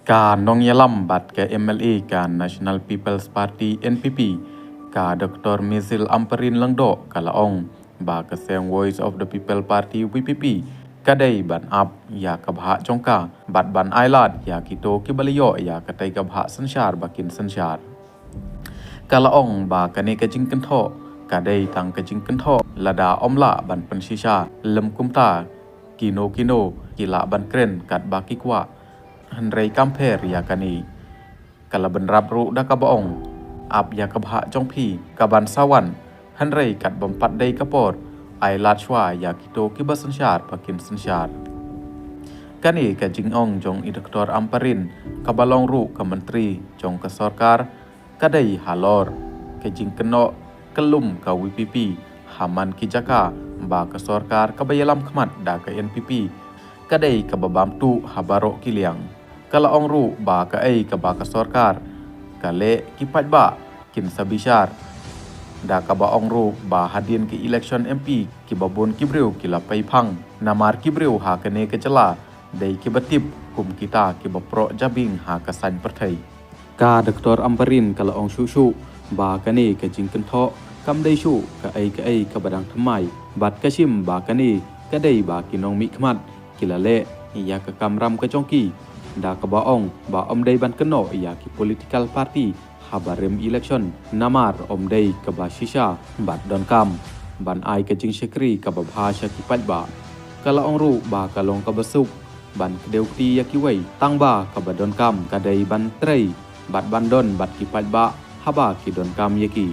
Ka nong yalam bat ke MLA ka National People's Party NPP ka Dr. Misil Amperin Langdo kalaong ba ka seng Voice of the People Party VPP kadai ban up ya ka bha chongka bat ban ailat ya kito kibaliyo ya ka tai ka bha sanshar bakin sanshar kalaong ba ka ne ka jingkan tho kadai tang ka jingkan tho lada omla ban pensisha lem kumta kino kila ban kren kat baki kwa Henry Kamper ya kani kala ban rabru da ka baong ap ya ka bha jongphi ka ban sawan Henry kat bompat dai kapor ai lachwa ya kito kibasan syar pakin sansyar kani ka jingong jong i Dr. Amparin ka balong ru ka menteri jong ka sarkar kadai halor ke jingkeno kelum ka WPP haman ki jaka ba ka sarkar ka bayalam khmat da ka NPP kadai ka babam tu habaro kiliang kala ong ru ba ka ai ka ba ka sarkar kale ki pat ba kin sabishar da ka ba ong ru ba hadin ki election MP ki babon ki breu ki la pai phang namar ki breu ha ka ne ka chala dai ki batip kum kita ki bapro jabing ha ka san perthai ka Dr. Amparin kala ong shu ba ka ne ka jingkan tho kam dai shu ka ai ka badang thamai bat ka sim ba ka ne ka dai ba ki nong mi khmat ki la le ya ka kamram ka chongki da ka ba ong dai ban keno ya ki political party habarem election namar dai ka ba shisha bat don kam ban ai ka jing sekri ka ba bhasha ki pat ba kala ong ru ba ka long ka basuk ban kedeu ti ya ki wei tang ba ka ba don kam ka dai ban trei bat ban don bat ki pat ba haba ki don kam ye ki